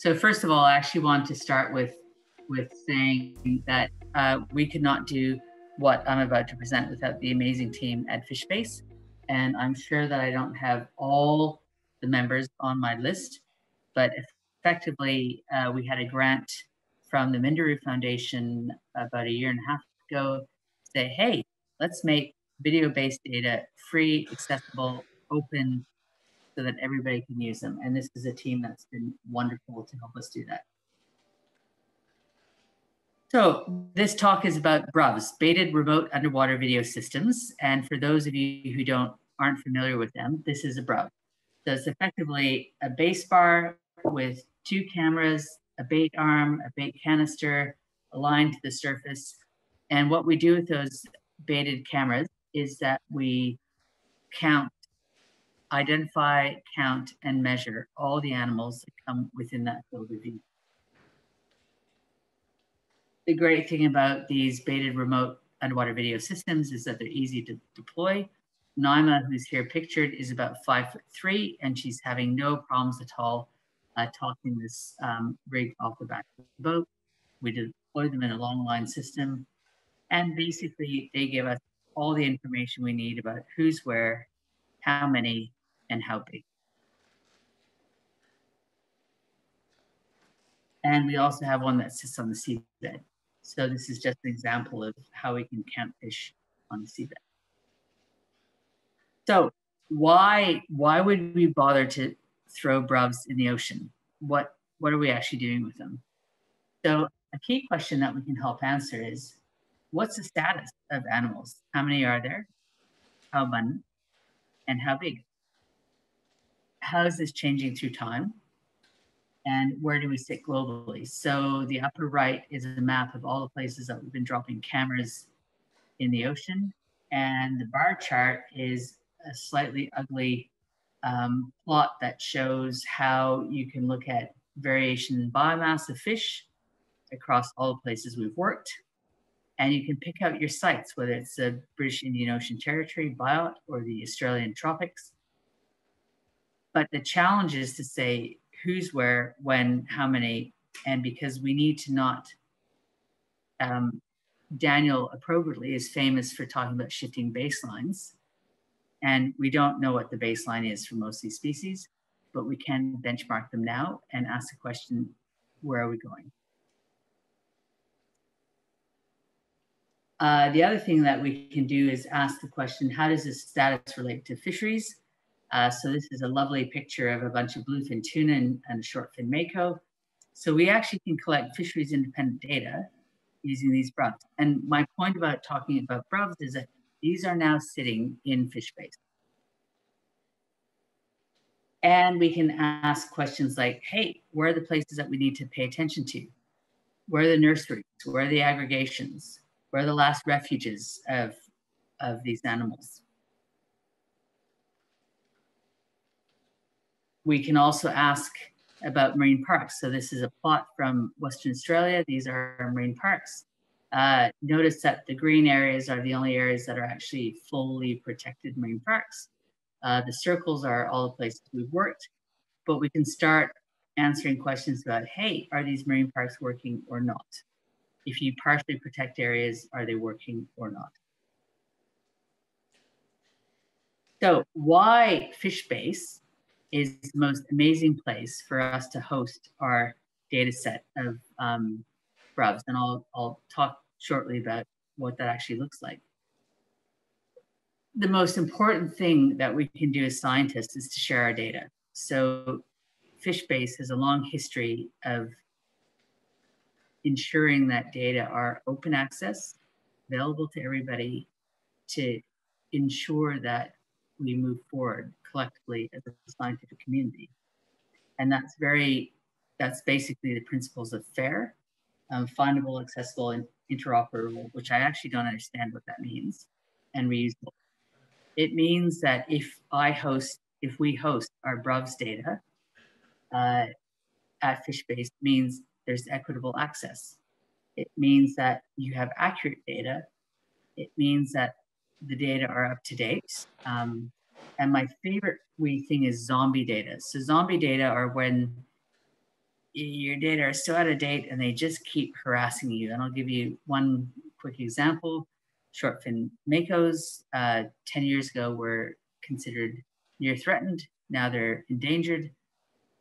So first of all, I actually want to start with saying that we could not do what I'm about to present without the amazing team at FishBase. And I'm sure that I don't have all the members on my list, but effectively we had a grant from the Minderoo Foundation about 1.5 years ago to say, hey, let's make video-based data free, accessible, open, so that everybody can use them. And this is a team that's been wonderful to help us do that. So this talk is about BRUVS, Baited Remote Underwater Video Systems. And for those of you who aren't familiar with them, this is a BRUVS. So it's effectively a base bar with 2 cameras, a bait arm, a bait canister aligned to the surface. And what we do with those baited cameras is that we identify, count, and measure all the animals that come within that field of view. The great thing about these baited remote underwater video systems is that they're easy to deploy. Naima, who's here pictured, is about 5'3", and she's having no problems at all tossing this rig off the back of the boat. We deploy them in a long line system, and basically they give us all the information we need about who's where, how many, and how big. And we also have one that sits on the seabed. So this is just an example of how we can count fish on the seabed. So why would we bother to throw BRUVS in the ocean? What are we actually doing with them? So a key question that we can help answer is, what's the status of animals? How many are there? How abundant? And how big? How is this changing through time? And where do we sit globally? So the upper right is a map of all the places that we've been dropping cameras in the ocean. And the bar chart is a slightly ugly plot that shows how you can look at variation in biomass of fish across all the places we've worked. And you can pick out your sites, whether it's the British Indian Ocean Territory, Biot, or the Australian tropics. But the challenge is to say who's where, when, how many, and because we need to not, Daniel appropriately is famous for talking about shifting baselines. And we don't know what the baseline is for most of these species, but we can benchmark them now and ask the question, where are we going? The other thing that we can do is ask the question, how does this status relate to fisheries? So this is a lovely picture of a bunch of bluefin tuna and a shortfin mako. So we actually can collect fisheries independent data using these BRUVS. And my point about talking about BRUVS is that these are now sitting in FishBase. And we can ask questions like, hey, where are the places that we need to pay attention to? Where are the nurseries? Where are the aggregations? Where are the last refuges of these animals? We can also ask about marine parks. So this is a plot from Western Australia. These are our marine parks. Notice that the green areas are the only areas that are actually fully protected marine parks. The circles are all the places we've worked, but we can start answering questions about, hey, are these marine parks working or not? If you partially protect areas, are they working or not? So why FishBase is the most amazing place for us to host our data set of BRUVS, and I'll talk shortly about what that actually looks like. The most important thing that we can do as scientists is to share our data. So FishBase has a long history of ensuring that data are open access, available to everybody, to ensure that we move forward collectively as a scientific community. And that's basically the principles of FAIR, findable, accessible, and interoperable, which I actually don't understand what that means, and reusable. It means that if we host our BRUVS data at FishBase, means there's equitable access. It means that you have accurate data. It means that the data are up to date. And my favorite thing is zombie data. So zombie data are when your data are so out of date and they just keep harassing you. And I'll give you one quick example. Short fin makos 10 years ago were considered near threatened. Now they're endangered.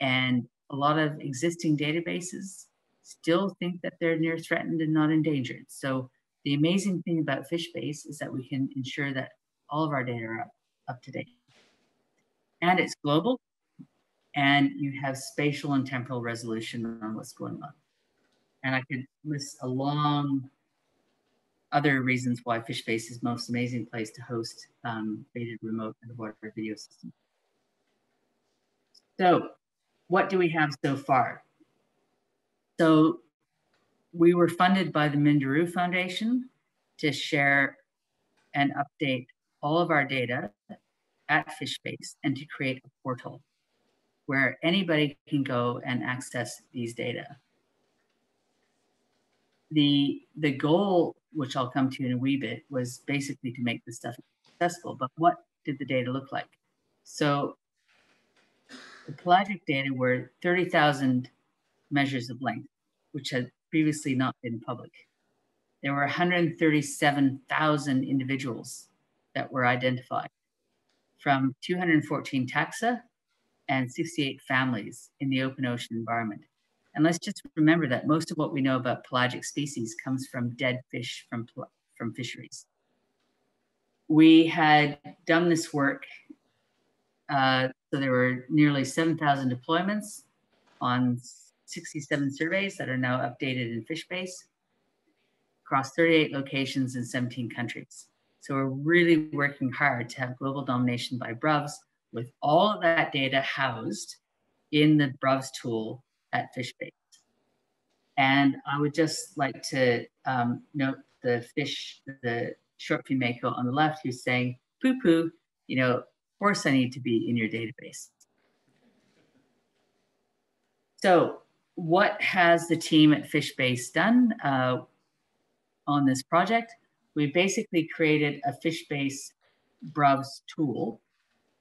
And a lot of existing databases still think that they're near threatened and not endangered. So the amazing thing about FishBase is that we can ensure that all of our data are up to date. And it's global, and you have spatial and temporal resolution on what's going on. And I could list a long other reasons why FishBase is the most amazing place to host beta remote underwater video systems. So what do we have so far? So we were funded by the Minderoo Foundation to share and update all of our data at FishBase and to create a portal where anybody can go and access these data. The goal, which I'll come to in a wee bit, was basically to make this stuff accessible. But what did the data look like? So the pelagic data were 30,000 measures of length, which had previously not been public. There were 137,000 individuals that were identified from 214 taxa and 68 families in the open ocean environment. And let's just remember that most of what we know about pelagic species comes from dead fish from fisheries. We had done this work, so there were nearly 7,000 deployments on 67 surveys that are now updated in FishBase across 38 locations in 17 countries. So we're really working hard to have global domination by BRUVS with all of that data housed in the BRUVS tool at FishBase. And I would just like to note the short fin mako on the left who's saying, poo-poo, you know, of course I need to be in your database. So what has the team at FishBase done on this project? We basically created a FishBase BRUVS tool.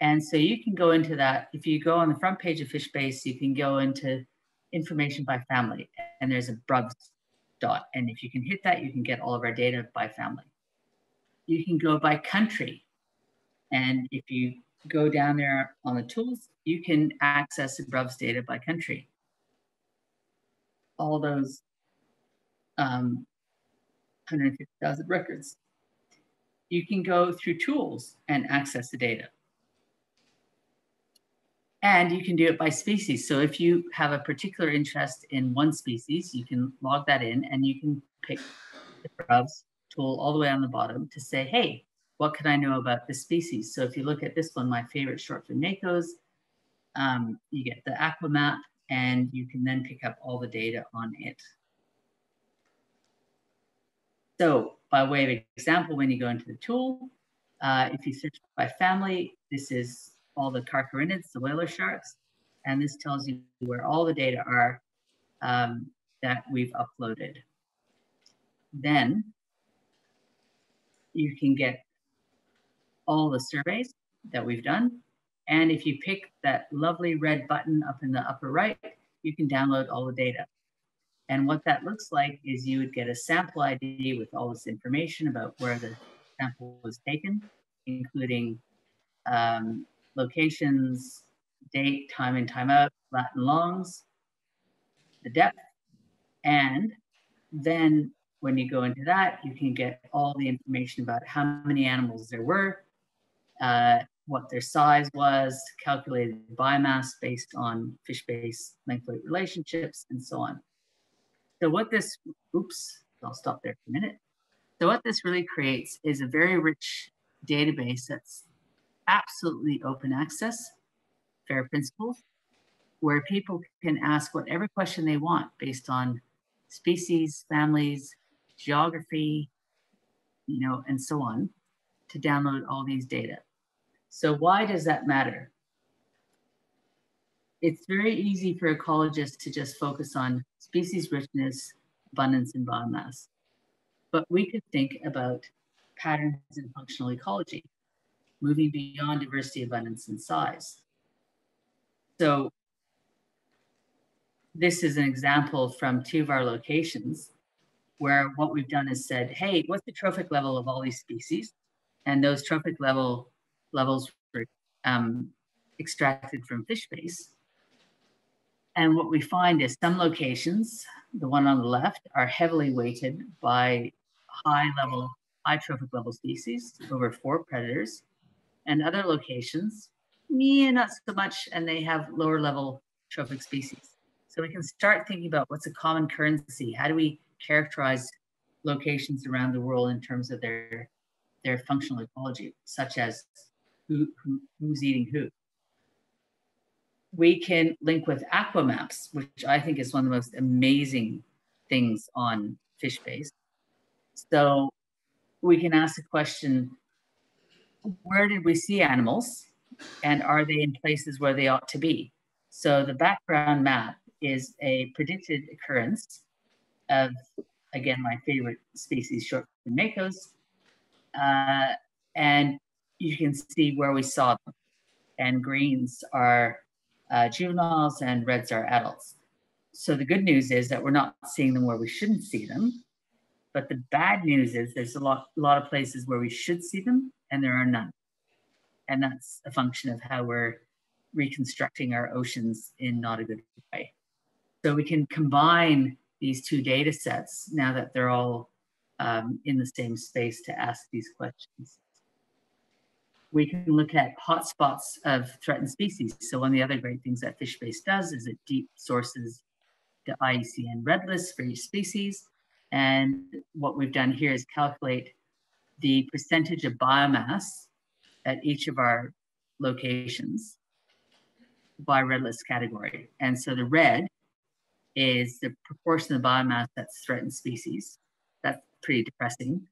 And so you can go into that. If you go on the front page of FishBase, you can go into information by family, and there's a BRUVS dot. And if you can hit that, you can get all of our data by family. You can go by country. And if you go down there on the tools, you can access the BRUVS data by country. All those 150,000 records. You can go through tools and access the data. And you can do it by species. So if you have a particular interest in one species, you can log that in and you can pick the BRUVS tool all the way on the bottom to say, hey, what can I know about this species? So if you look at this one, my favorite short fin makos, you get the Aquamap and you can then pick up all the data on it. So by way of example, when you go into the tool, if you search by family, this is all the carcharinids, the whaler sharks, and this tells you where all the data are that we've uploaded. Then you can get all the surveys that we've done, and if you pick that lovely red button up in the upper right, you can download all the data. And what that looks like is you would get a sample ID with all this information about where the sample was taken, including locations, date, time in, time out, lat and longs, the depth. And then when you go into that, you can get all the information about how many animals there were, what their size was, calculated biomass based on FishBase length-weight relationships, and so on. So what this, oops, I'll stop there for a minute. So what this really creates is a very rich database that's absolutely open access, fair principles, where people can ask whatever question they want based on species, families, geography, you know, and so on, to download all these data. So why does that matter? It's very easy for ecologists to just focus on species richness, abundance, and biomass. But we could think about patterns in functional ecology, moving beyond diversity, abundance, and size. So this is an example from 2 of our locations where what we've done is said, hey, what's the trophic level of all these species? And those trophic levels were extracted from FishBase. And what we find is some locations, the one on the left, are heavily weighted by high trophic level species over 4 predators. And other locations, not so much, and they have lower level trophic species. So we can start thinking about what's a common currency. How do we characterize locations around the world in terms of their functional ecology, such as who's eating who? We can link with Aquamaps, which I think is one of the most amazing things on FishBase. So we can ask the question, where did we see animals, and are they in places where they ought to be? So the background map is a predicted occurrence of, again, my favorite species, short-fin makos, and you can see where we saw them. And greens are juveniles and reds are adults. So the good news is that we're not seeing them where we shouldn't see them. But the bad news is there's a lot of places where we should see them and there are none. And that's a function of how we're reconstructing our oceans in not a good way. So we can combine these 2 data sets now that they're all in the same space to ask these questions. We can look at hotspots of threatened species. So one of the other great things that FishBase does is it deep sources the IUCN red list for each species. And what we've done here is calculate the percentage of biomass at each of our locations by red list category. And so the red is the proportion of biomass that's threatened species. That's pretty depressing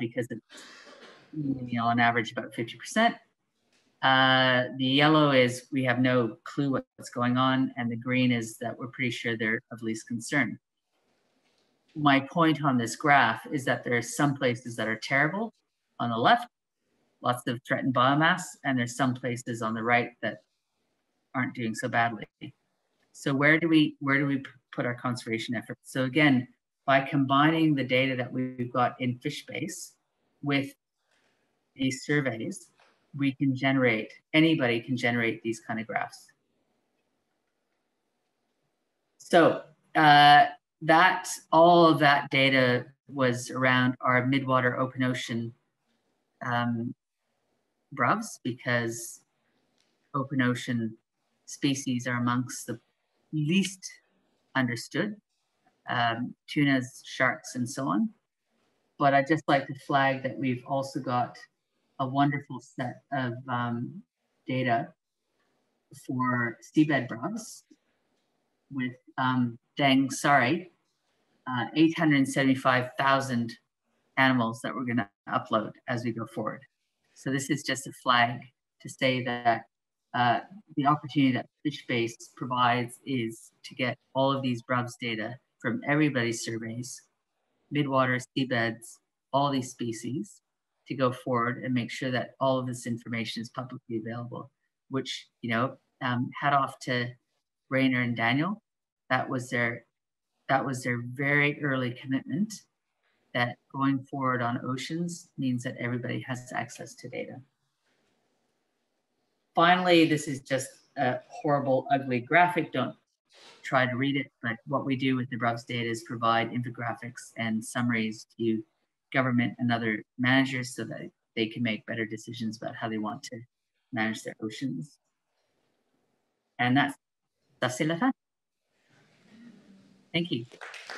because it's, on average about 50%. The yellow is we have no clue what's going on, and the green is that we're pretty sure they're of least concern. My point on this graph is that there are some places that are terrible on the left, lots of threatened biomass, and there's some places on the right that aren't doing so badly. So where do we put our conservation efforts? So again, by combining the data that we've got in FishBase with these surveys, anybody can generate these kind of graphs. So all of that data was around our midwater open ocean BRUVS, because open ocean species are amongst the least understood, tunas, sharks, and so on. But I'd just like to flag that we've also got a wonderful set of data for seabed BRUVS with 875,000 animals that we're going to upload as we go forward. So this is just a flag to say that the opportunity that FishBase provides is to get all of these BRUVS data from everybody's surveys, midwater, seabeds, all these species, to go forward and make sure that all of this information is publicly available, which, hat off to Rainer and Daniel. That was their very early commitment that going forward on oceans means that everybody has access to data. Finally, this is just a horrible, ugly graphic. Don't try to read it, but what we do with the BRUVS data is provide infographics and summaries to government and other managers so that they can make better decisions about how they want to manage their oceans. And that's la fin. Thank you.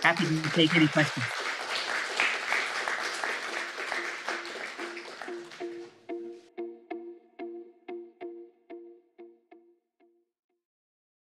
Happy to take any questions.